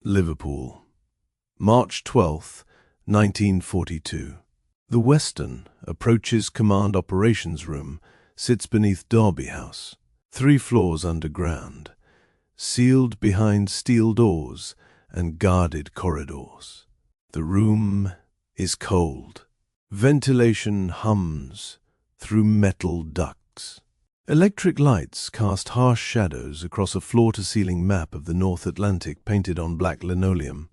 Liverpool, March 12, 1942. The Western approaches command operations room sits beneath Derby House, 3 floors underground, sealed behind steel doors and guarded corridors. The room is cold. Ventilation hums through metal ducts. Electric lights cast harsh shadows across a floor-to-ceiling map of the North Atlantic painted on black linoleum.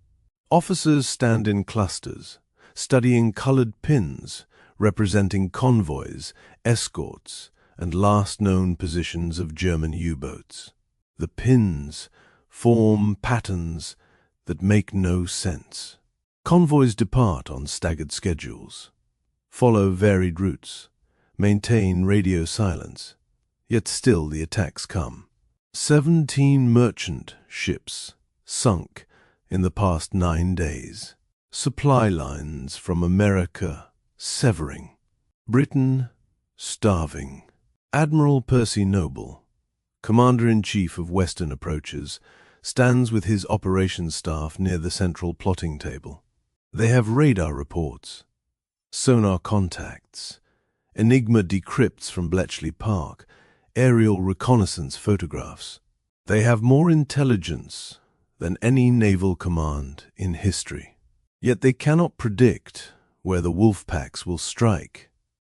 Officers stand in clusters, studying colored pins representing convoys, escorts, and last known positions of German U-boats. The pins form patterns that make no sense. Convoys depart on staggered schedules, follow varied routes, maintain radio silence, yet still the attacks come. 17 merchant ships sunk in the past 9 days. Supply lines from America severing. Britain starving. Admiral Percy Noble, Commander-in-Chief of Western Approaches, stands with his operations staff near the central plotting table. They have radar reports, sonar contacts, Enigma decrypts from Bletchley Park, aerial reconnaissance photographs. They have more intelligence than any naval command in history. Yet they cannot predict where the wolf packs will strike.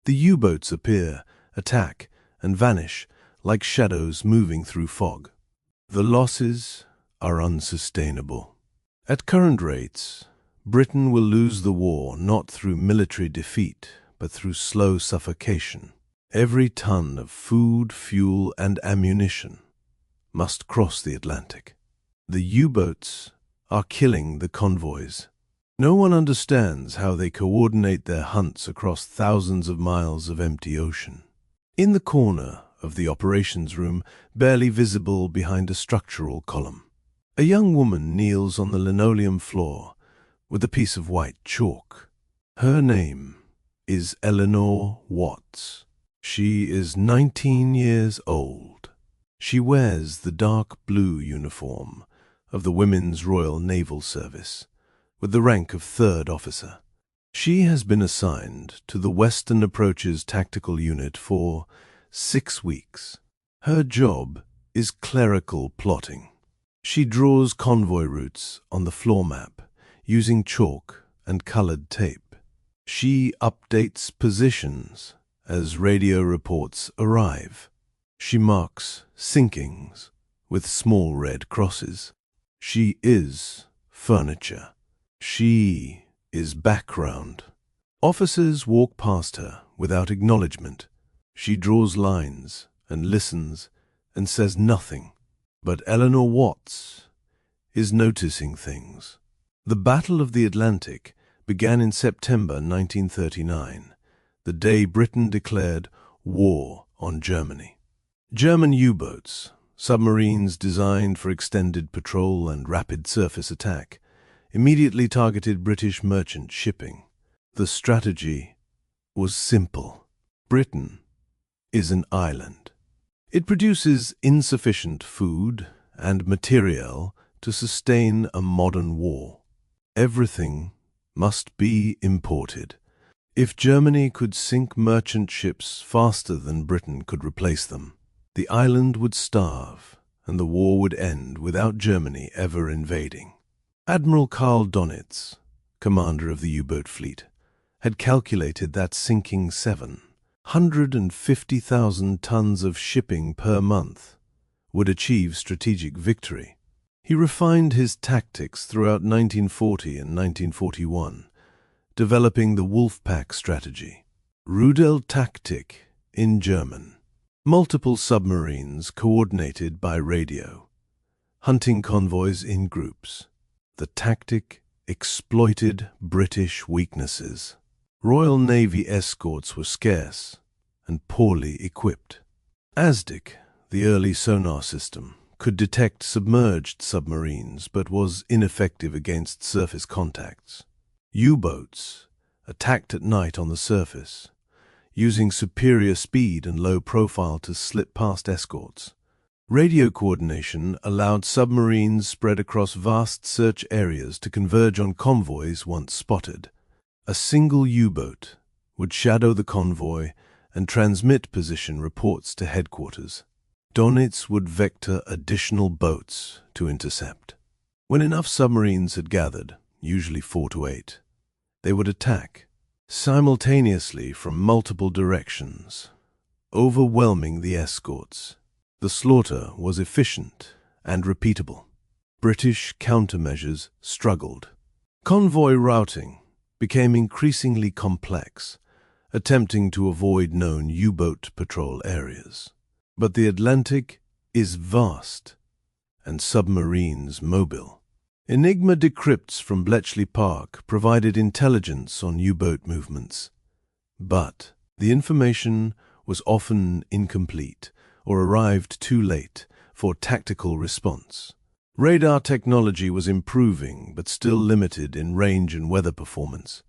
The U-boats appear, attack, and vanish like shadows moving through fog. The losses are unsustainable. At current rates, Britain will lose the war not through military defeat, but through slow suffocation. Every ton of food, fuel, and ammunition must cross the Atlantic. The U-boats are killing the convoys. No one understands how they coordinate their hunts across thousands of miles of empty ocean. In the corner of the operations room, barely visible behind a structural column, a young woman kneels on the linoleum floor with a piece of white chalk. Her name is Eleanor Watts. She is 19 years old. She wears the dark blue uniform of the Women's Royal Naval Service, with the rank of 3rd officer. She has been assigned to the Western Approaches Tactical Unit for 6 weeks. Her job is clerical plotting. She draws convoy routes on the floor map using chalk and colored tape. She updates positions as radio reports arrive. She marks sinkings with small red crosses. She is furniture. She is background. Officers walk past her without acknowledgement. She draws lines and listens and says nothing. But Eleanor Watts is noticing things. The Battle of the Atlantic began in September 1939, the day Britain declared war on Germany. German U-boats, submarines designed for extended patrol and rapid surface attack, immediately targeted British merchant shipping. The strategy was simple. Britain is an island. It produces insufficient food and materiel to sustain a modern war. Everything must be imported. If Germany could sink merchant ships faster than Britain could replace them, the island would starve and the war would end without Germany ever invading. Admiral Karl Donitz, commander of the U-boat fleet, had calculated that sinking 750,000 tons of shipping per month would achieve strategic victory. He refined his tactics throughout 1940 and 1941, developing the Wolfpack strategy, Rudeltaktik in German. Multiple submarines coordinated by radio, hunting convoys in groups. The tactic exploited British weaknesses. Royal Navy escorts were scarce and poorly equipped. ASDIC, the early sonar system, could detect submerged submarines but was ineffective against surface contacts. U-boats attacked at night on the surface, using superior speed and low profile to slip past escorts. Radio coordination allowed submarines spread across vast search areas to converge on convoys once spotted. A single U-boat would shadow the convoy and transmit position reports to headquarters. Donitz would vector additional boats to intercept. When enough submarines had gathered, usually 4 to 8, they would attack, simultaneously from multiple directions, overwhelming the escorts. The slaughter was efficient and repeatable. British countermeasures struggled. Convoy routing became increasingly complex, attempting to avoid known U-boat patrol areas. But the Atlantic is vast, and submarines mobile. Enigma decrypts from Bletchley Park provided intelligence on U-boat movements, but the information was often incomplete or arrived too late for tactical response. Radar technology was improving, but still limited in range and weather performance.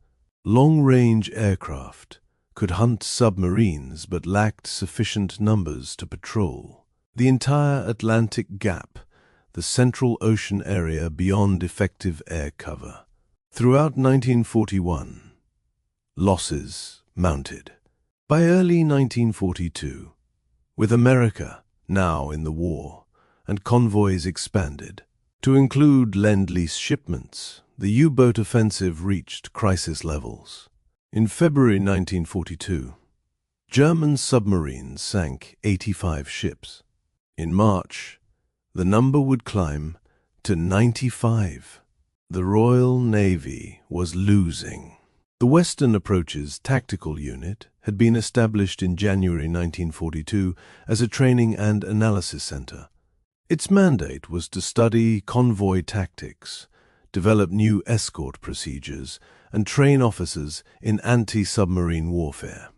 Long-range aircraft could hunt submarines but lacked sufficient numbers to patrol. The entire Atlantic Gap, the Central Ocean area beyond effective air cover. Throughout 1941, losses mounted. By early 1942, with America now in the war and convoys expanded to include Lend-Lease shipments, the U-boat offensive reached crisis levels. In February 1942, German submarines sank 85 ships. In March, the number would climb to 95. The Royal Navy was losing. The Western Approaches Tactical Unit had been established in January 1942 as a training and analysis center. Its mandate was to study convoy tactics, develop new escort procedures, and train officers in anti-submarine warfare.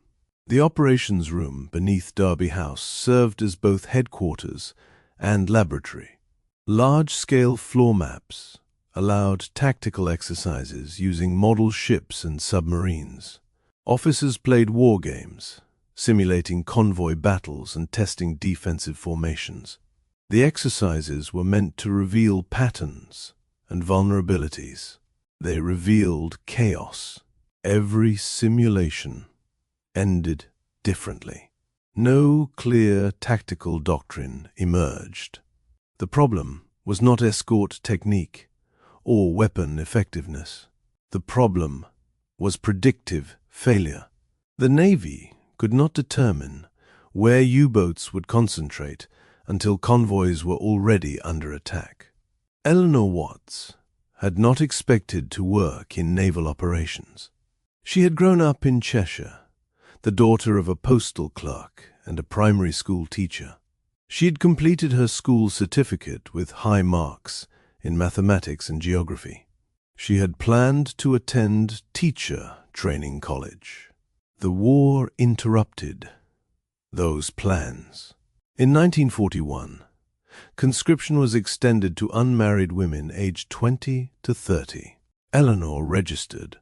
The operations room beneath Derby House served as both headquarters and laboratory. Large-scale floor maps allowed tactical exercises using model ships and submarines. Officers played war games, simulating convoy battles and testing defensive formations. The exercises were meant to reveal patterns and vulnerabilities. They revealed chaos. Every simulation ended differently. No clear tactical doctrine emerged. The problem was not escort technique or weapon effectiveness. The problem was predictive failure. The Navy could not determine where U-boats would concentrate until convoys were already under attack. Eleanor Watts had not expected to work in naval operations. She had grown up in Cheshire, the daughter of a postal clerk and a primary school teacher. She had completed her school certificate with high marks in mathematics and geography. She had planned to attend teacher training college. The war interrupted those plans. In 1941, conscription was extended to unmarried women aged 20 to 30. Eleanor registered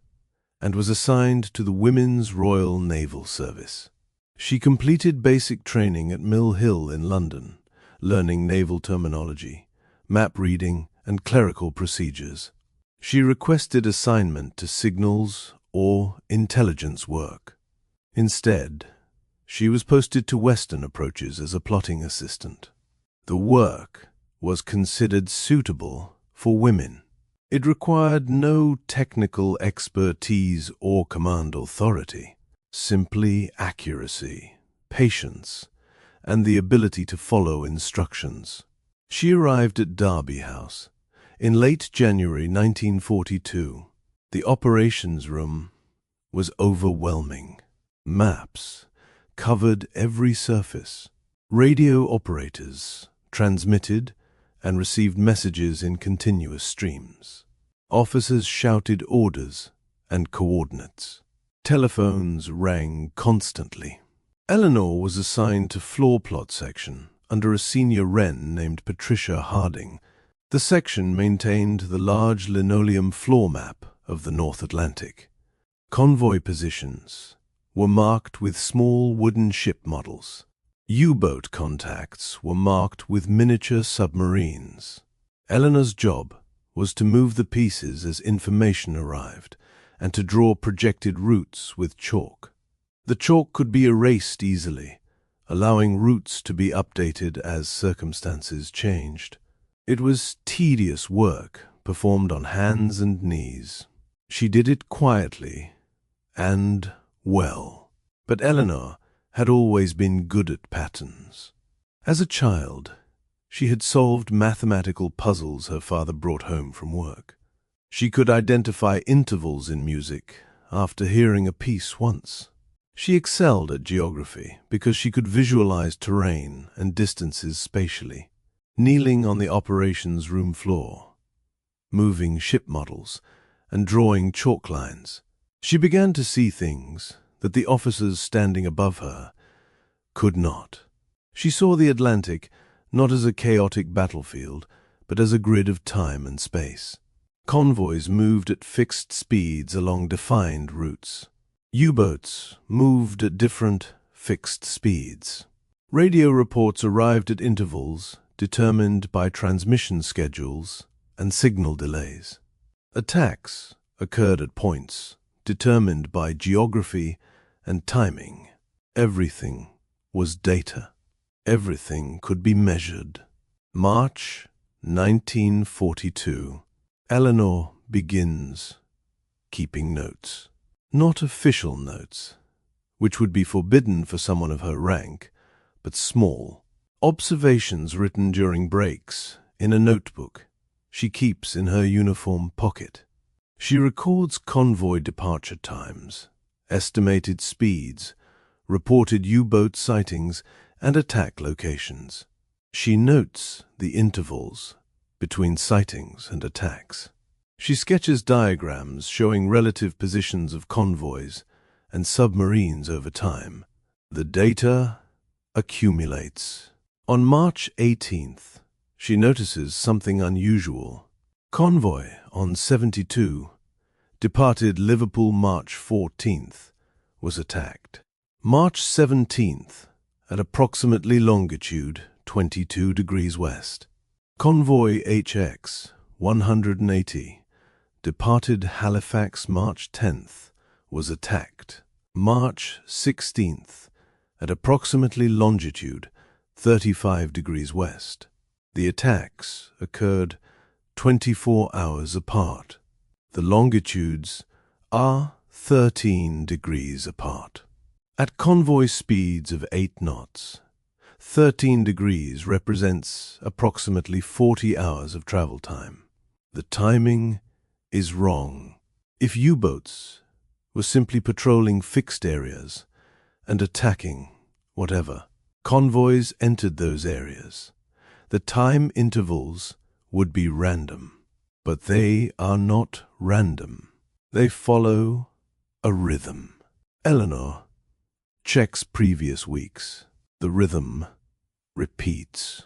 and was assigned to the Women's Royal Naval Service. She completed basic training at Mill Hill in London, learning naval terminology, map reading, and clerical procedures. She requested assignment to signals or intelligence work. Instead, she was posted to Western Approaches as a plotting assistant. The work was considered suitable for women. It required no technical expertise or command authority, simply accuracy, patience, and the ability to follow instructions. She arrived at Derby House in late January 1942. The operations room was overwhelming. Maps covered every surface. Radio operators transmitted and received messages in continuous streams. Officers shouted orders and coordinates. Telephones rang constantly. Eleanor was assigned to floor plot section under a senior Wren named Patricia Harding. The section maintained the large linoleum floor map of the North Atlantic. Convoy positions were marked with small wooden ship models. U-boat contacts were marked with miniature submarines. Eleanor's job was to move the pieces as information arrived and to draw projected routes with chalk. The chalk could be erased easily, allowing routes to be updated as circumstances changed. It was tedious work performed on hands and knees. She did it quietly and well. But Eleanor had always been good at patterns. As a child, she had solved mathematical puzzles her father brought home from work. She could identify intervals in music after hearing a piece once. She excelled at geography because she could visualize terrain and distances spatially. Kneeling on the operations room floor, moving ship models, and drawing chalk lines, she began to see things that the officers standing above her could not. She saw the Atlantic not as a chaotic battlefield, but as a grid of time and space. Convoys moved at fixed speeds along defined routes. U-boats moved at different, fixed speeds. Radio reports arrived at intervals determined by transmission schedules and signal delays. Attacks occurred at points determined by geography and timing. Everything was data. Everything could be measured. March 1942. Eleanor begins keeping notes. Not official notes, which would be forbidden for someone of her rank, but small observations written during breaks in a notebook she keeps in her uniform pocket. She records convoy departure times, estimated speeds, reported U-boat sightings, and attack locations. She notes the intervals between sightings and attacks. She sketches diagrams showing relative positions of convoys and submarines over time. The data accumulates. On March 18th, she notices something unusual. Convoy on 72, departed Liverpool March 14th, was attacked. March 17th, at approximately longitude 22 degrees west. Convoy HX 180, departed Halifax March 10th, was attacked. March 16th, at approximately longitude 35 degrees west. The attacks occurred 24 hours apart. The longitudes are 13 degrees apart. At convoy speeds of 8 knots, 13 degrees represents approximately 40 hours of travel time. The timing is wrong. If U-boats were simply patrolling fixed areas and attacking whatever convoys entered those areas, the time intervals would be random. But they are not random. They follow a rhythm. Eleanor checks previous weeks. The rhythm repeats.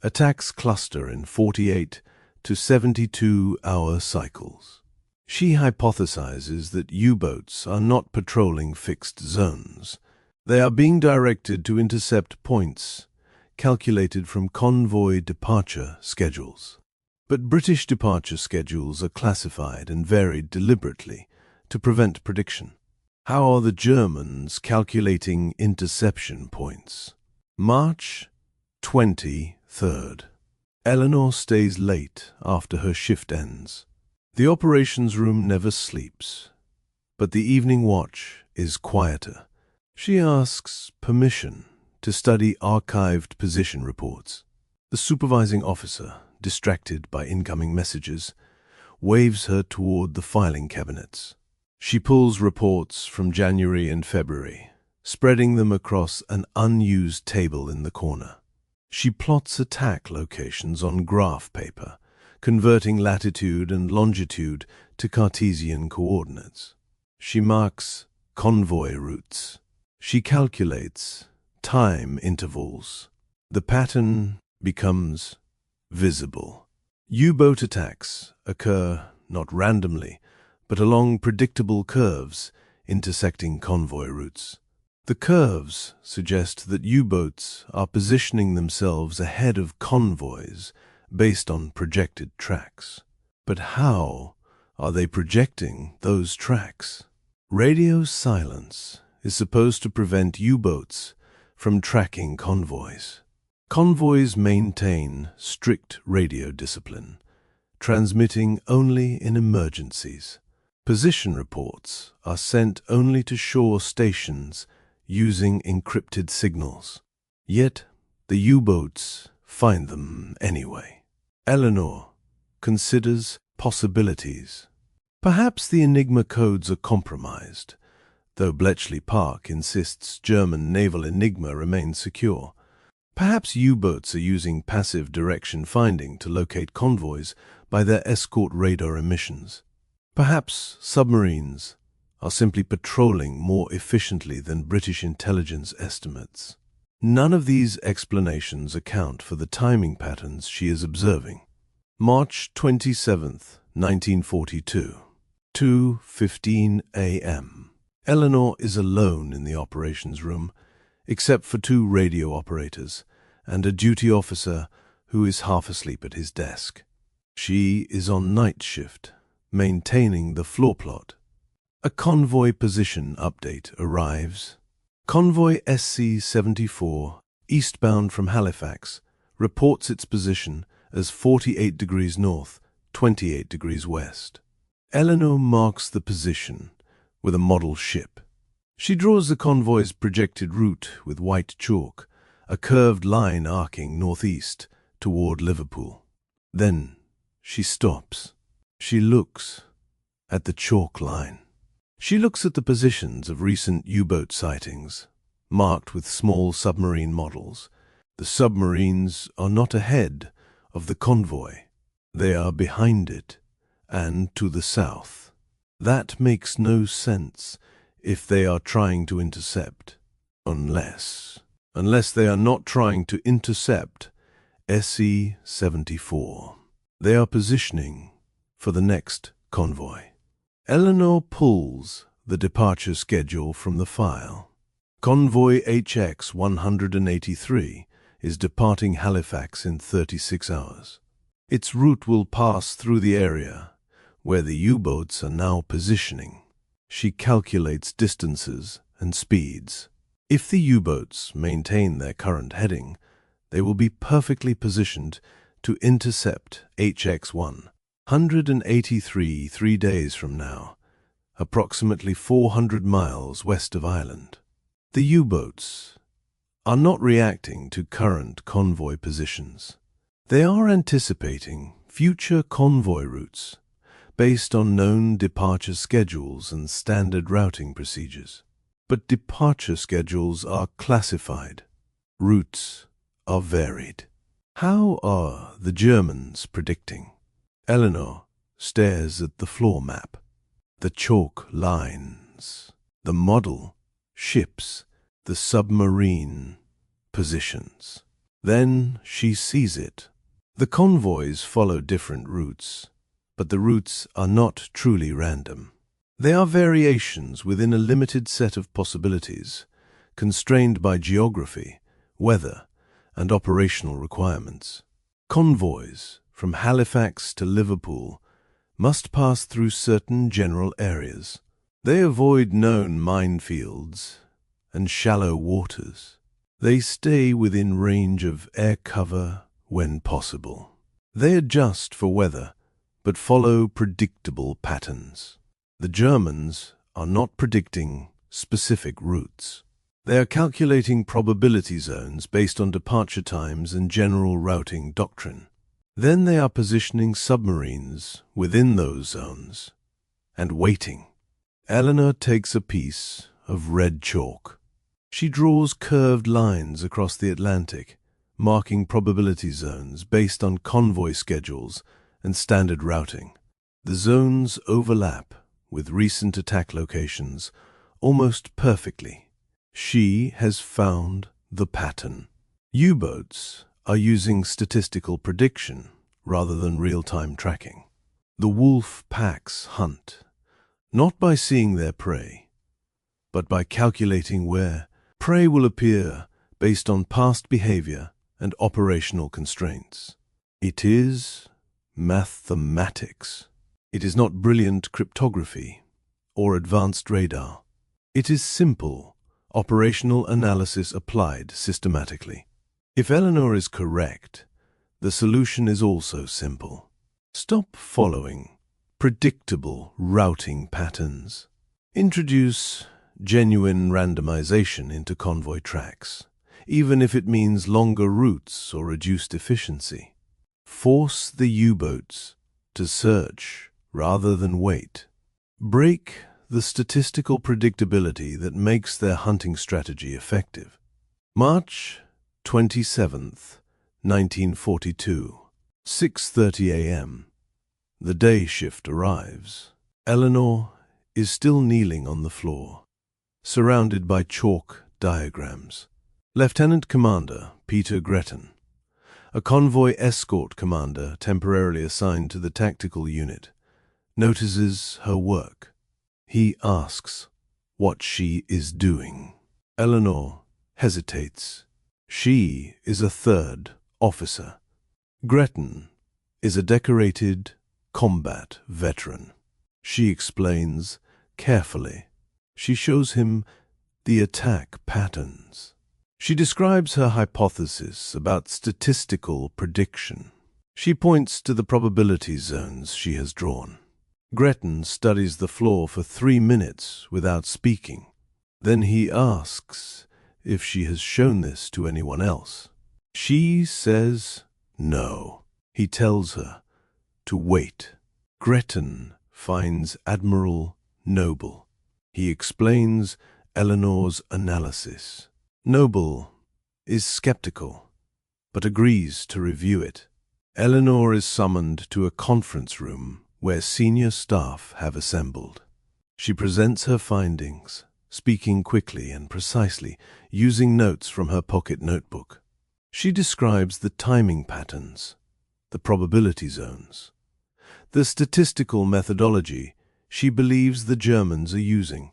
Attacks cluster in 48 to 72-hour cycles. She hypothesizes that U-boats are not patrolling fixed zones. They are being directed to intercept points calculated from convoy departure schedules. But British departure schedules are classified and varied deliberately to prevent prediction. How are the Germans calculating interception points? March 23rd. Eleanor stays late after her shift ends. The operations room never sleeps, but the evening watch is quieter. She asks permission to study archived position reports. The supervising officer, distracted by incoming messages, waves her toward the filing cabinets. She pulls reports from January and February, spreading them across an unused table in the corner. She plots attack locations on graph paper, converting latitude and longitude to Cartesian coordinates. She marks convoy routes. She calculates time intervals. The pattern becomes visible. U-boat attacks occur not randomly, but along predictable curves intersecting convoy routes. The curves suggest that U-boats are positioning themselves ahead of convoys based on projected tracks. But how are they projecting those tracks? Radio silence is supposed to prevent U-boats from tracking convoys. Convoys maintain strict radio discipline, transmitting only in emergencies. Position reports are sent only to shore stations using encrypted signals. Yet, the U-boats find them anyway. Eleanor considers possibilities. Perhaps the Enigma codes are compromised, though Bletchley Park insists German naval Enigma remains secure. Perhaps U-boats are using passive direction finding to locate convoys by their escort radar emissions. Perhaps submarines are simply patrolling more efficiently than British intelligence estimates. None of these explanations account for the timing patterns she is observing. March 27, 1942, 2:15 a.m. Eleanor is alone in the operations room, except for 2 radio operators and a duty officer who is half asleep at his desk. She is on night shift, maintaining the floor plot. A convoy position update arrives. Convoy SC-74, eastbound from Halifax, reports its position as 48 degrees north, 28 degrees west. Eleanor marks the position with a model ship. She draws the convoy's projected route with white chalk, a curved line arcing northeast toward Liverpool. Then she stops. She looks at the chalk line. She looks at the positions of recent U-boat sightings, marked with small submarine models. The submarines are not ahead of the convoy. They are behind it and to the south. That makes no sense if they are trying to intercept. Unless they are not trying to intercept SC-74. They are positioning for the next convoy. Eleanor pulls the departure schedule from the file. Convoy HX-183 is departing Halifax in 36 hours. Its route will pass through the area where the U-boats are now positioning. She calculates distances and speeds. If the U-boats maintain their current heading, they will be perfectly positioned to intercept HX-183 3 days from now, approximately 400 miles west of Ireland. The U-boats are not reacting to current convoy positions. They are anticipating future convoy routes based on known departure schedules and standard routing procedures. But departure schedules are classified. Routes are varied. How are the Germans predicting? Eleanor stares at the floor map, the chalk lines, the model ships, the submarine positions. Then she sees it. The convoys follow different routes, but the routes are not truly random. They are variations within a limited set of possibilities, constrained by geography, weather, and operational requirements. Convoys from Halifax to Liverpool must pass through certain general areas. They avoid known minefields and shallow waters. They stay within range of air cover when possible. They adjust for weather, but follow predictable patterns. The Germans are not predicting specific routes. They are calculating probability zones based on departure times and general routing doctrine. Then they are positioning submarines within those zones and waiting. Eleanor takes a piece of red chalk. She draws curved lines across the Atlantic, marking probability zones based on convoy schedules and standard routing. The zones overlap with recent attack locations almost perfectly. She has found the pattern. U-boats are using statistical prediction rather than real-time tracking. The wolf packs hunt, not by seeing their prey, but by calculating where Prey will appear based on past behavior and operational constraints. It is mathematics. It is not brilliant cryptography or advanced radar. It is simple, operational analysis applied systematically. If Eleanor is correct, the solution is also simple. Stop following predictable routing patterns. Introduce genuine randomization into convoy tracks, even if it means longer routes or reduced efficiency. Force the U-boats to search rather than wait. Break the statistical predictability that makes their hunting strategy effective. March 27th, 1942, 6:30 a.m. The day shift arrives. Eleanor is still kneeling on the floor, surrounded by chalk diagrams. Lieutenant Commander Peter Gretton, a convoy escort commander temporarily assigned to the tactical unit, notices her work. He asks what she is doing. Eleanor hesitates. She is a third officer. Gretton is a decorated combat veteran. She explains carefully. She shows him the attack patterns. She describes her hypothesis about statistical prediction. She points to the probability zones she has drawn. Gretton studies the floor for 3 minutes without speaking. Then he asks if she has shown this to anyone else. She says no. He tells her to wait. Gretton finds Admiral Noble. He explains Eleanor's analysis. Noble is skeptical, but agrees to review it. Eleanor is summoned to a conference room where senior staff have assembled. She presents her findings, speaking quickly and precisely, using notes from her pocket notebook. She describes the timing patterns, the probability zones, the statistical methodology she believes the Germans are using.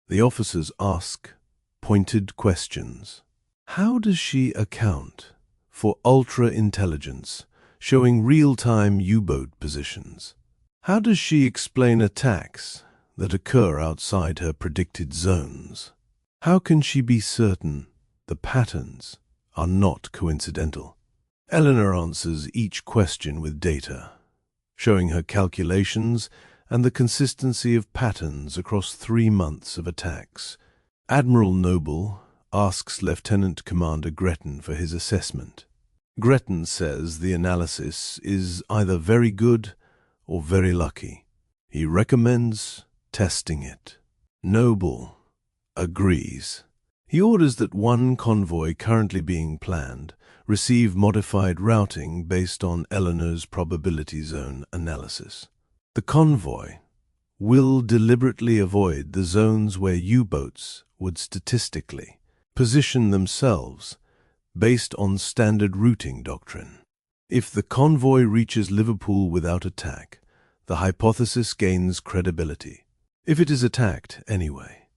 The officers ask pointed questions. How does she account for ultra-intelligence showing real-time U-boat positions? How does she explain attacks that occur outside her predicted zones? How can she be certain the patterns are not coincidental? Eleanor answers each question with data, showing her calculations and the consistency of patterns across 3 months of attacks. Admiral Noble asks Lieutenant Commander Gretton for his assessment. Gretton says the analysis is either very good or very lucky. He recommends testing it. Noble agrees. He orders that one convoy currently being planned receive modified routing based on Eleanor's probability zone analysis. The convoy will deliberately avoid the zones where U-boats would statistically position themselves based on standard routing doctrine. If the convoy reaches Liverpool without attack, the hypothesis gains credibility. If it is attacked anyway,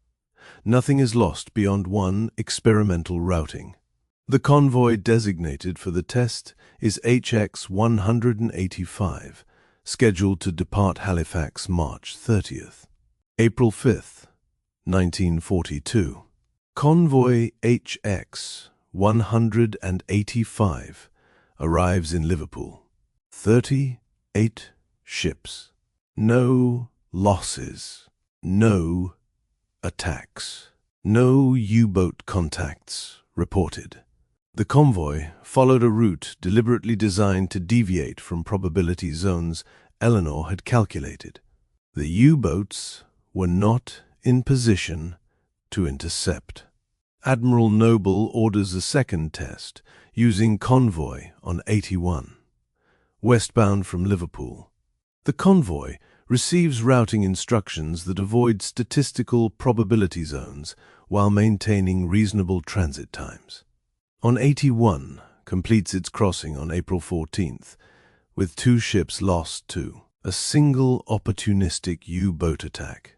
nothing is lost beyond one experimental routing. The convoy designated for the test is HX 185, scheduled to depart Halifax March 30th. April 5th, 1942. Convoy HX 185 arrives in Liverpool. 38 ships. No losses. No attacks. No U-boat contacts reported. The convoy followed a route deliberately designed to deviate from probability zones Eleanor had calculated. The U-boats were not in position to intercept. Admiral Noble orders a second test using Convoy on 81, westbound from Liverpool. The convoy receives routing instructions that avoid statistical probability zones while maintaining reasonable transit times. On 81 completes its crossing on April 14th, with 2 ships lost to a single opportunistic U-boat attack,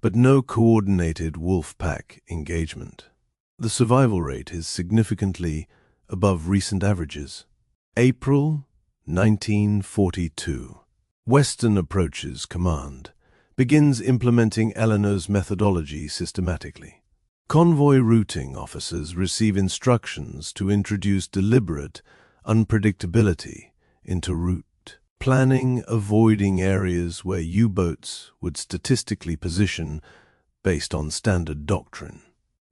but no coordinated wolf pack engagement. The survival rate is significantly above recent averages. April 1942. Western Approaches Command begins implementing Eleanor's methodology systematically. Convoy routing officers receive instructions to introduce deliberate unpredictability into route planning, avoiding areas where U-boats would statistically position based on standard doctrine.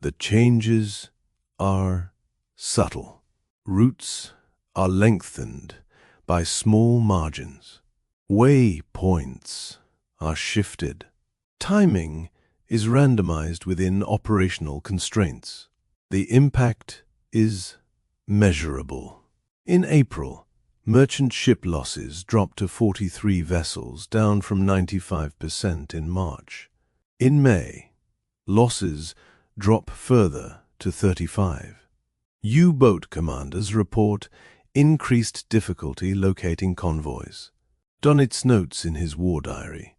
The changes are subtle. Routes are lengthened by small margins. Waypoints are shifted. Timing is randomized within operational constraints. The impact is measurable. In April, merchant ship losses dropped to 43 vessels, down from 95% in March. In May, losses drop further to 35. U-boat commanders report increased difficulty locating convoys. Dönitz notes in his war diary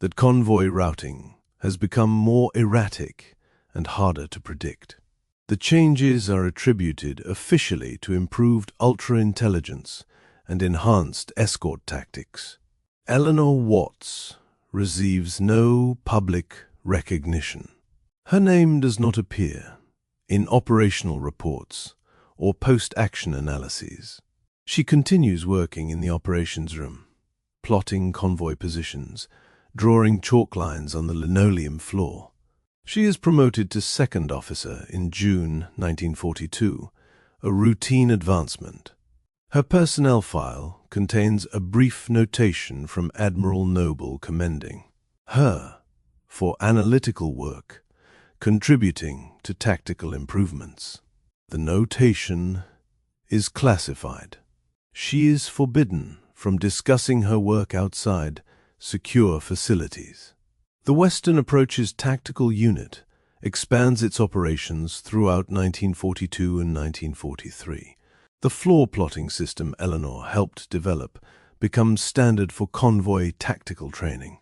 that convoy routing has become more erratic and harder to predict. The changes are attributed officially to improved ultra-intelligence and enhanced escort tactics. Eleanor Watts receives no public recognition. Her name does not appear in operational reports or post-action analyses. She continues working in the operations room, plotting convoy positions, drawing chalk lines on the linoleum floor. She is promoted to second officer in June 1942, a routine advancement. Her personnel file contains a brief notation from Admiral Noble commending her for analytical work, contributing to tactical improvements. The notation is classified. She is forbidden from discussing her work outside secure facilities. The Western Approaches Tactical Unit expands its operations throughout 1942 and 1943. The floor plotting system Eleanor helped develop becomes standard for convoy tactical training.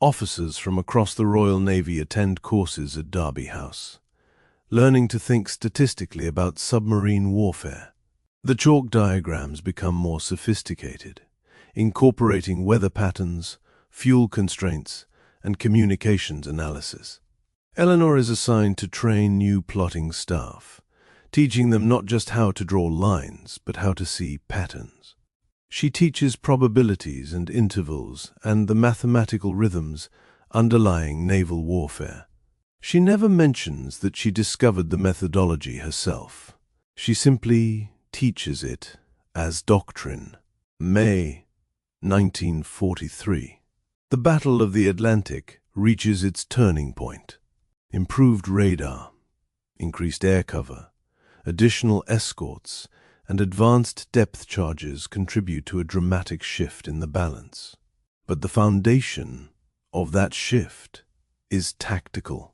Officers from across the Royal Navy attend courses at Derby House, learning to think statistically about submarine warfare. The chalk diagrams become more sophisticated, incorporating weather patterns, fuel constraints, and communications analysis. Eleanor is assigned to train new plotting staff, teaching them not just how to draw lines, but how to see patterns. She teaches probabilities and intervals and the mathematical rhythms underlying naval warfare. She never mentions that she discovered the methodology herself. She simply teaches it as doctrine. May 1943. The Battle of the Atlantic reaches its turning point. Improved radar, increased air cover, additional escorts, and advanced depth charges contribute to a dramatic shift in the balance. But the foundation of that shift is tactical.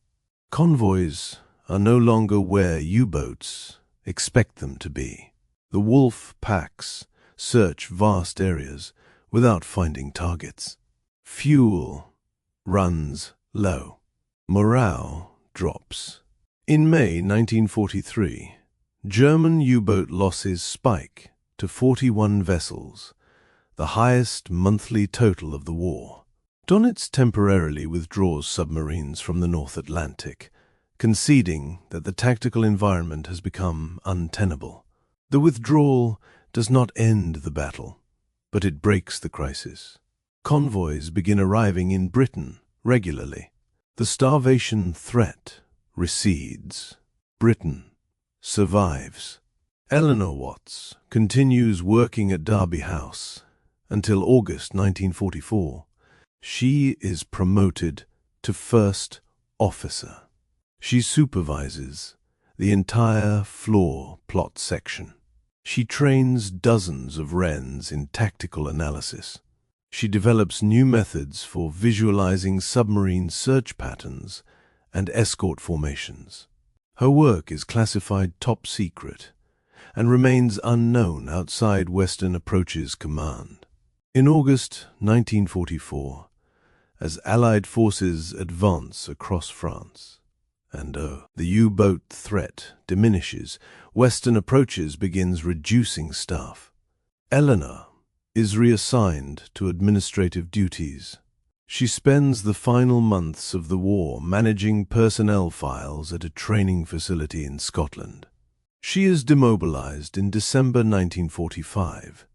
Convoys are no longer where U-boats expect them to be. The wolf packs search vast areas without finding targets. Fuel runs low. Morale drops. In May 1943, German U-boat losses spike to 41 vessels, the highest monthly total of the war. Dönitz temporarily withdraws submarines from the North Atlantic, conceding that the tactical environment has become untenable. The withdrawal does not end the battle, but it breaks the crisis. Convoys begin arriving in Britain regularly. The starvation threat recedes. Britain survives. Eleanor Watts continues working at Derby House until August 1944. She is promoted to first officer. She supervises the entire floor plot section. She trains dozens of Wrens in tactical analysis. She develops new methods for visualizing submarine search patterns and escort formations. Her work is classified top secret and remains unknown outside Western Approaches Command. In August 1944, as Allied forces advance across France, and the U-boat threat diminishes, Western Approaches begins reducing staff. Eleanor is reassigned to administrative duties. She spends the final months of the war managing personnel files at a training facility in Scotland. She is demobilized in December 1945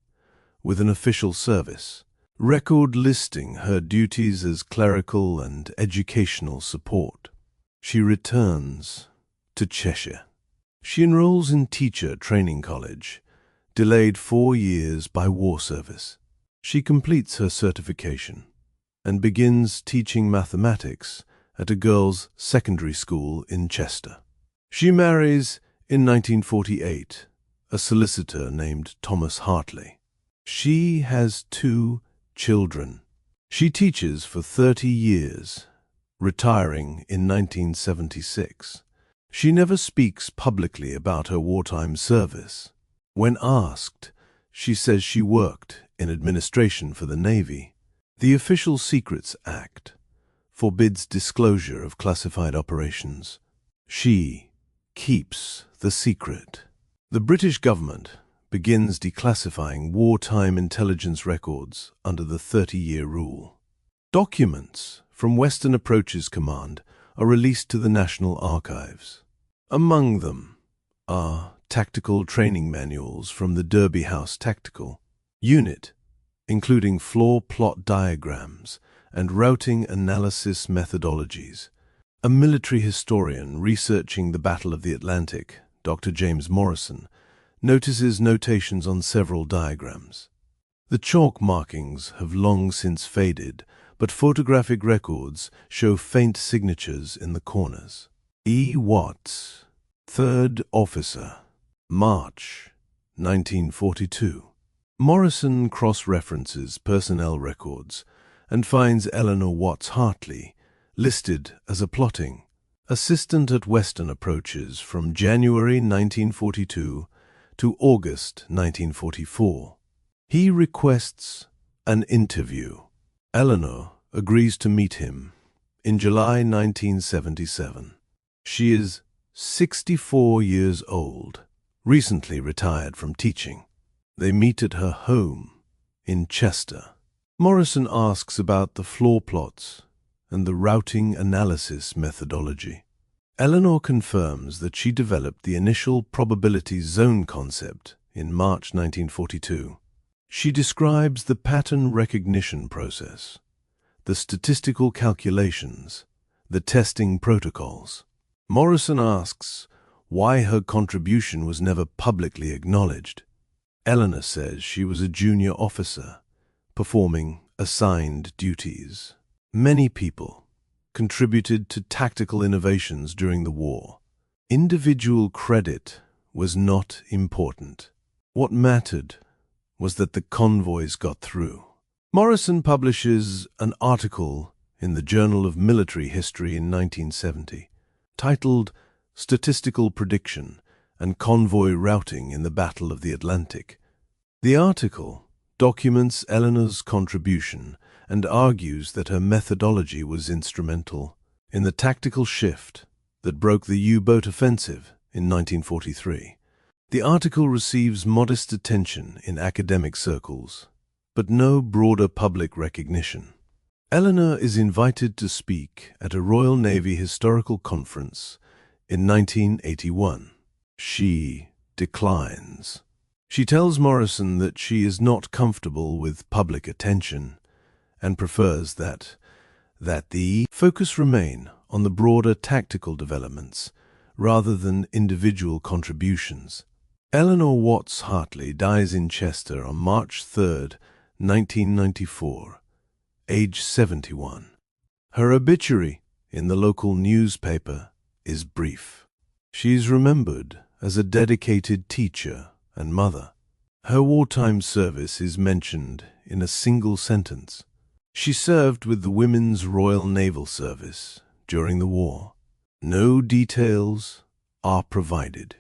with an official service record listing her duties as clerical and educational support. She returns to Cheshire. She enrolls in teacher training college, delayed 4 years by war service. She completes her certification and begins teaching mathematics at a girls' secondary school in Chester. She marries in 1948 a solicitor named Thomas Hartley. She has 2 children. She teaches for 30 years, retiring in 1976. She never speaks publicly about her wartime service. When asked, she says she worked in administration for the Navy. The Official Secrets Act forbids disclosure of classified operations. She keeps the secret. The British government begins declassifying wartime intelligence records under the 30-year rule. Documents from Western Approaches Command are released to the National Archives. Among them are tactical training manuals from the Derby House Tactical Unit, including floor plot diagrams and routing analysis methodologies. A military historian researching the Battle of the Atlantic, Dr. James Morrison, notices notations on several diagrams. The chalk markings have long since faded, but photographic records show faint signatures in the corners. E. Watts, 3rd Officer, March 1942. Morrison cross-references personnel records and finds Eleanor Watts Hartley listed as a plotting assistant at Western Approaches from January 1942 to August 1944. He requests an interview. Eleanor agrees to meet him in July 1977. She is 64 years old, recently retired from teaching. They meet at her home in Chester. Morrison asks about the floor plots and the routing analysis methodology. Eleanor confirms that she developed the initial probability zone concept in March 1942. She describes the pattern recognition process, the statistical calculations, the testing protocols. Morrison asks why her contribution was never publicly acknowledged. Eleanor says she was a junior officer, performing assigned duties. Many people contributed to tactical innovations during the war. Individual credit was not important. What mattered was that the convoys got through. Morrison publishes an article in the Journal of Military History in 1970, titled Statistical Prediction and Convoy Routing in the Battle of the Atlantic. The article documents Eleanor's contribution and argues that her methodology was instrumental in the tactical shift that broke the U-boat offensive in 1943. The article receives modest attention in academic circles, but no broader public recognition. Eleanor is invited to speak at a Royal Navy Historical Conference in 1981. She declines. She tells Morrison that she is not comfortable with public attention and prefers that the focus remain on the broader tactical developments rather than individual contributions. Eleanor Watts Hartley dies in Chester on March 3, 1994, age 71. Her obituary in the local newspaper is brief. She is remembered as a dedicated teacher and mother. Her wartime service is mentioned in a single sentence. She served with the Women's Royal Naval Service during the war. No details are provided.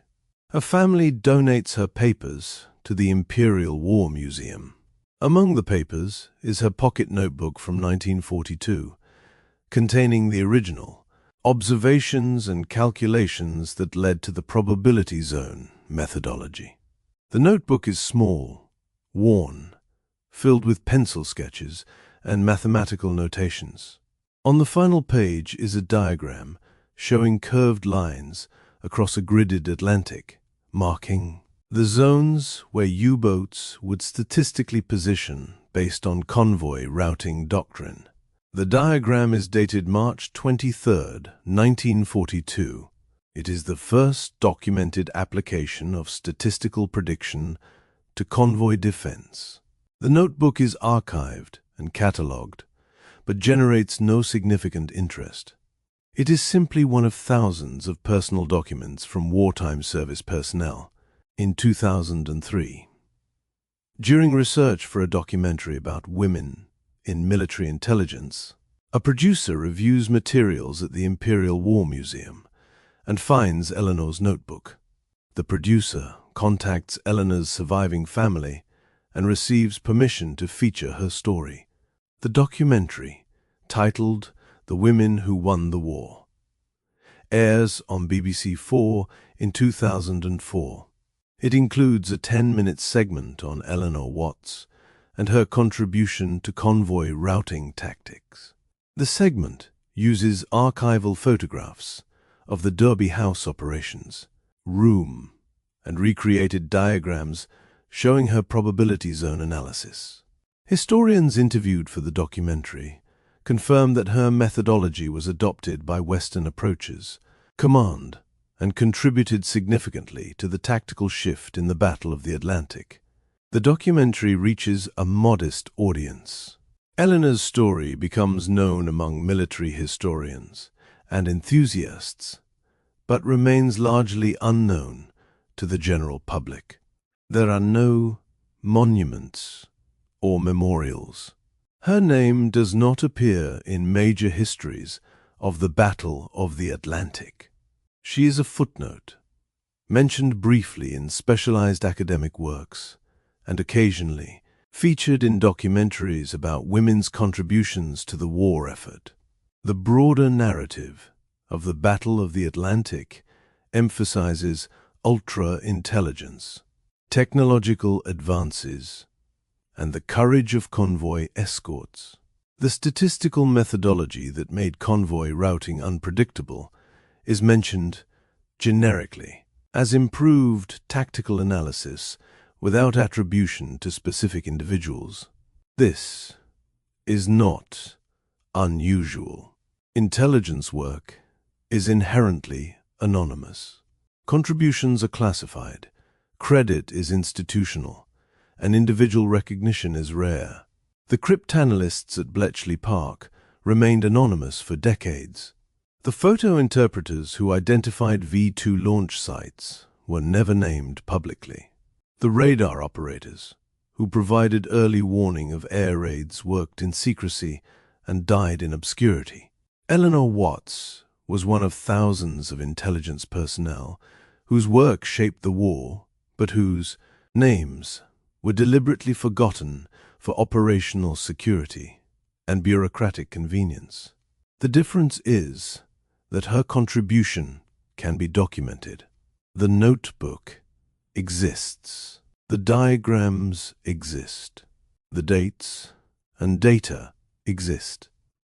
Her family donates her papers to the Imperial War Museum. Among the papers is her pocket notebook from 1942, containing the original observations and calculations that led to the probability zone methodology. The notebook is small, worn, filled with pencil sketches and mathematical notations. On the final page is a diagram showing curved lines across a gridded Atlantic, marking the zones where U-boats would statistically position based on convoy routing doctrine. The diagram is dated March 23, 1942. It is the first documented application of statistical prediction to convoy defense. The notebook is archived and catalogued, but generates no significant interest. It is simply one of thousands of personal documents from wartime service personnel in 2003. During research for a documentary about women in military intelligence, a producer reviews materials at the Imperial War Museum and finds Eleanor's notebook. The producer contacts Eleanor's surviving family and receives permission to feature her story. The documentary, titled The Women Who Won the War, airs on BBC4 in 2004. It includes a 10-minute segment on Eleanor Watts and her contribution to convoy routing tactics. The segment uses archival photographs of the Derby House operations room and recreated diagrams showing her probability zone analysis. Historians interviewed for the documentary confirmed that her methodology was adopted by Western approaches, command, and contributed significantly to the tactical shift in the Battle of the Atlantic. The documentary reaches a modest audience. Eleanor's story becomes known among military historians and enthusiasts, but remains largely unknown to the general public. There are no monuments or memorials. Her name does not appear in major histories of the Battle of the Atlantic. She is a footnote, mentioned briefly in specialized academic works, and occasionally featured in documentaries about women's contributions to the war effort. The broader narrative of the Battle of the Atlantic emphasizes ultra-intelligence, technological advances, and the courage of convoy escorts. The statistical methodology that made convoy routing unpredictable is mentioned generically as improved tactical analysis without attribution to specific individuals. This is not unusual. Intelligence work is inherently anonymous. Contributions are classified, credit is institutional, and individual recognition is rare. The cryptanalysts at Bletchley Park remained anonymous for decades. The photo interpreters who identified V-2 launch sites were never named publicly. The radar operators, who provided early warning of air raids, worked in secrecy and died in obscurity. Eleanor Watts was one of thousands of intelligence personnel whose work shaped the war, but whose names were deliberately forgotten for operational security and bureaucratic convenience. The difference is that her contribution can be documented. The notebook exists. The diagrams exist. The dates and data exist.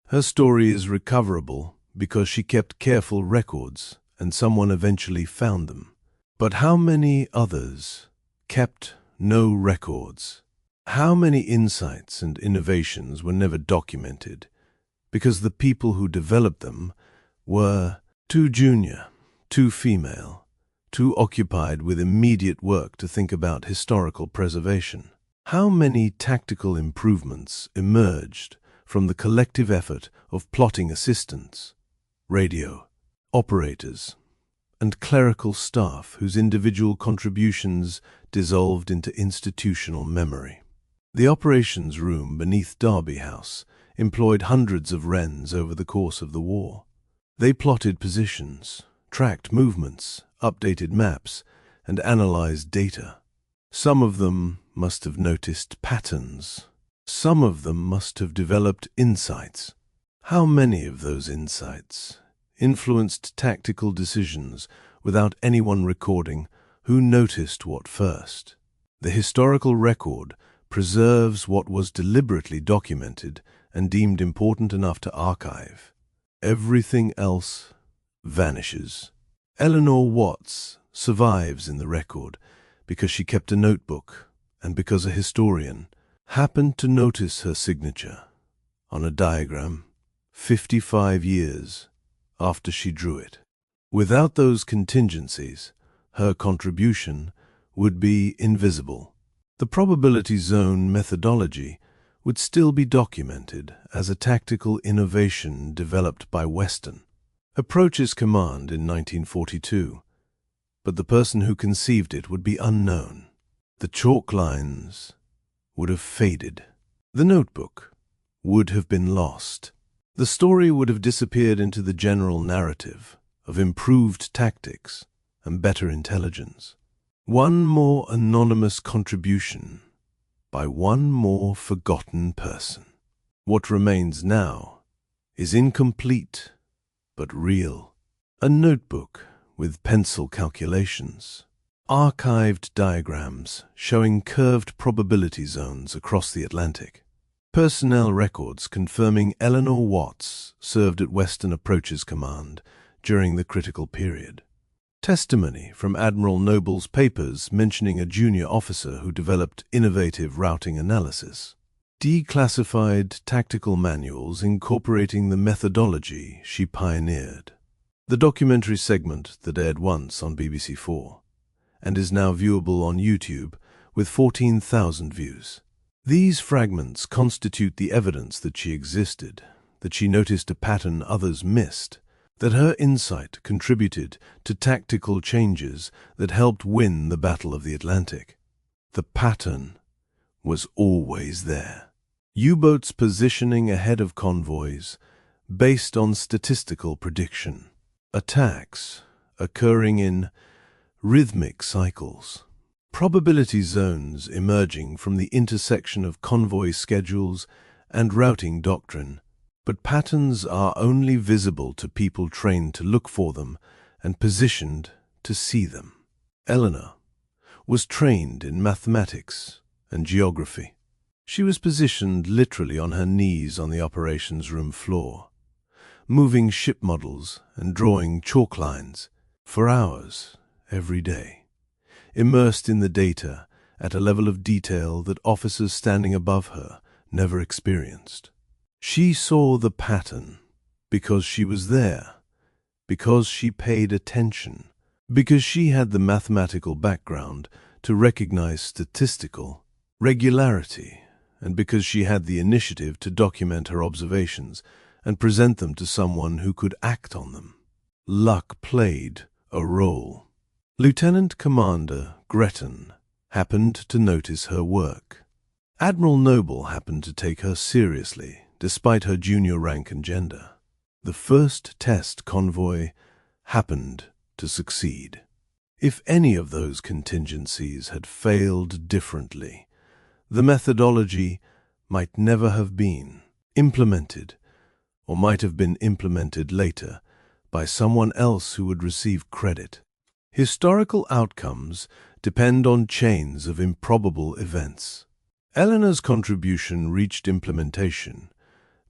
Her story is recoverable because she kept careful records and someone eventually found them. But how many others kept no records? How many insights and innovations were never documented because the people who developed them were too junior, too female, too occupied with immediate work to think about historical preservation? How many tactical improvements emerged from the collective effort of plotting assistants, radio operators, and clerical staff whose individual contributions dissolved into institutional memory? The operations room beneath Derby House employed hundreds of Wrens over the course of the war. They plotted positions, tracked movements, updated maps, and analyzed data. Some of them must have noticed patterns. Some of them must have developed insights. How many of those insights influenced tactical decisions without anyone recording who noticed what first. The historical record preserves what was deliberately documented and deemed important enough to archive. Everything else vanishes. Eleanor Watts survives in the record because she kept a notebook and because a historian happened to notice her signature on a diagram 55 years after she drew it. Without those contingencies, her contribution would be invisible. The probability zone methodology would still be documented as a tactical innovation developed by Weston. Approaches Command in 1942, but the person who conceived it would be unknown. The chalk lines would have faded. The notebook would have been lost. The story would have disappeared into the general narrative of improved tactics and better intelligence. One more anonymous contribution by one more forgotten person. What remains now is incomplete but real. A notebook with pencil calculations, archived diagrams showing curved probability zones across the Atlantic, personnel records confirming Eleanor Watts served at Western Approaches Command during the critical period. Testimony from Admiral Noble's papers mentioning a junior officer who developed innovative routing analysis. Declassified tactical manuals incorporating the methodology she pioneered. The documentary segment that aired once on BBC4 and is now viewable on YouTube with 14,000 views. These fragments constitute the evidence that she existed, that she noticed a pattern others missed, that her insight contributed to tactical changes that helped win the Battle of the Atlantic. The pattern was always there. U-boats positioning ahead of convoys based on statistical prediction. Attacks occurring in rhythmic cycles. Probability zones emerging from the intersection of convoy schedules and routing doctrine. But patterns are only visible to people trained to look for them and positioned to see them. Eleanor was trained in mathematics and geography. She was positioned literally on her knees on the operations room floor, moving ship models and drawing chalk lines for hours every day, immersed in the data at a level of detail that officers standing above her never experienced. She saw the pattern because she was there, because she paid attention, because she had the mathematical background to recognize statistical regularity, and because she had the initiative to document her observations and present them to someone who could act on them. Luck played a role. Lieutenant Commander Gretton happened to notice her work. Admiral Noble happened to take her seriously, despite her junior rank and gender. The first test convoy happened to succeed. If any of those contingencies had failed differently, the methodology might never have been implemented, or might have been implemented later by someone else who would receive credit. Historical outcomes depend on chains of improbable events. Eleanor's contribution reached implementation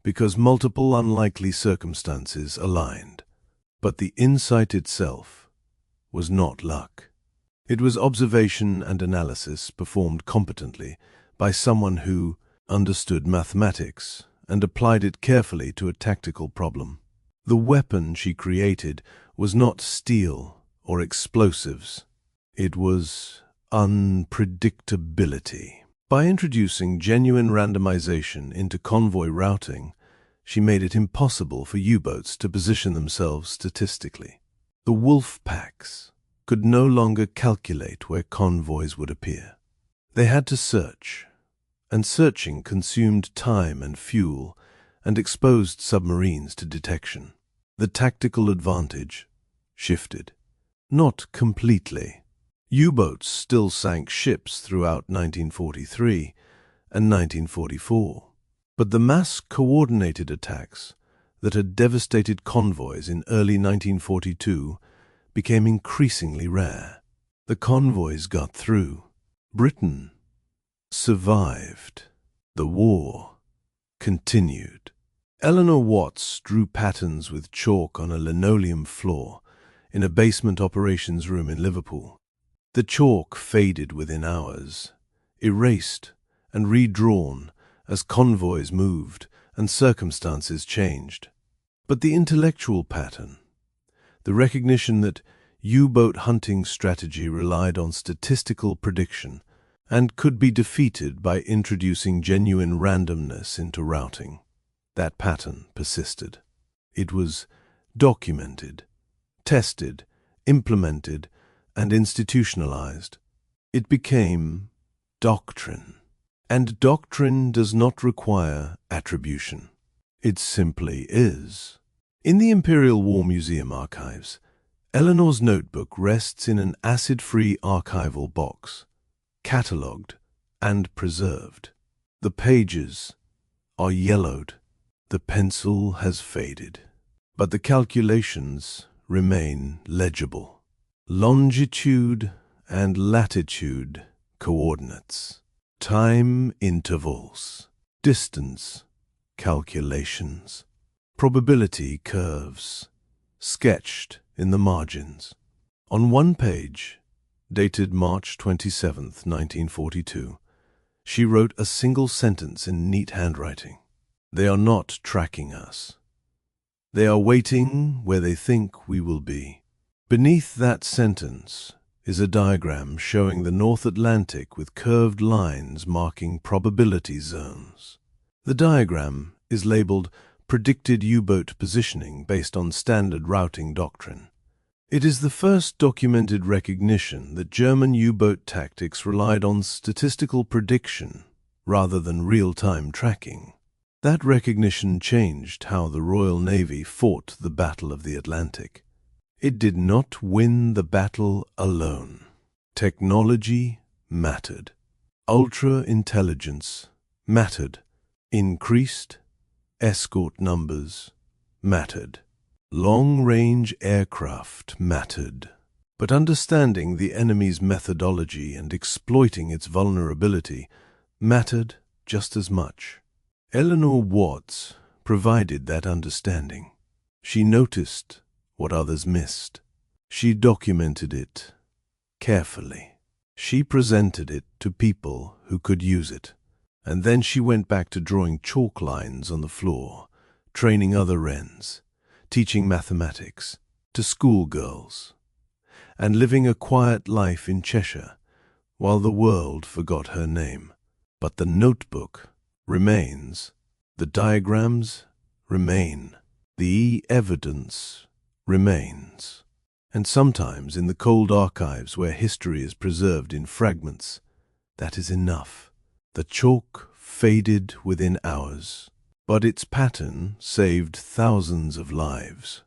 because multiple unlikely circumstances aligned. But the insight itself was not luck. It was observation and analysis performed competently by someone who understood mathematics and applied it carefully to a tactical problem. The weapon she created was not steel or explosives. It was unpredictability. By introducing genuine randomization into convoy routing, she made it impossible for U-boats to position themselves statistically. The wolf packs could no longer calculate where convoys would appear. They had to search, and searching consumed time and fuel and exposed submarines to detection. The tactical advantage shifted. Not completely. U-boats still sank ships throughout 1943 and 1944, but the mass-coordinated attacks that had devastated convoys in early 1942 became increasingly rare. The convoys got through. Britain survived. The war continued. Eleanor Watts drew patterns with chalk on a linoleum floor in a basement operations room in Liverpool. The chalk faded within hours, erased and redrawn as convoys moved and circumstances changed. But the intellectual pattern, the recognition that U-boat hunting strategy relied on statistical prediction and could be defeated by introducing genuine randomness into routing, that pattern persisted. It was documented, tested, implemented, and institutionalized. It became doctrine. And doctrine does not require attribution. It simply is. In the Imperial War Museum archives, Eleanor's notebook rests in an acid-free archival box, catalogued and preserved. The pages are yellowed. The pencil has faded. But the calculations remain legible. Longitude and latitude coordinates, time intervals, distance calculations, probability curves, sketched in the margins. On one page, dated March 27, 1942, she wrote a single sentence in neat handwriting. "They are not tracking us. They are waiting where they think we will be." Beneath that sentence is a diagram showing the North Atlantic with curved lines marking probability zones. The diagram is labeled Predicted U-Boat Positioning based on standard routing doctrine. It is the first documented recognition that German U-boat tactics relied on statistical prediction rather than real-time tracking. That recognition changed how the Royal Navy fought the Battle of the Atlantic. It did not win the battle alone. Technology mattered. Ultra-intelligence mattered. Increased escort numbers mattered. Long-range aircraft mattered. But understanding the enemy's methodology and exploiting its vulnerability mattered just as much. Eleanor Watts provided that understanding. She noticed what others missed. She documented it carefully. She presented it to people who could use it. And then she went back to drawing chalk lines on the floor, training other wrens, teaching mathematics to schoolgirls, and living a quiet life in Cheshire while the world forgot her name. But the notebook remains, the diagrams remain, the evidence remains. And sometimes in the cold archives where history is preserved in fragments, that is enough. The chalk faded within hours, but its pattern saved thousands of lives.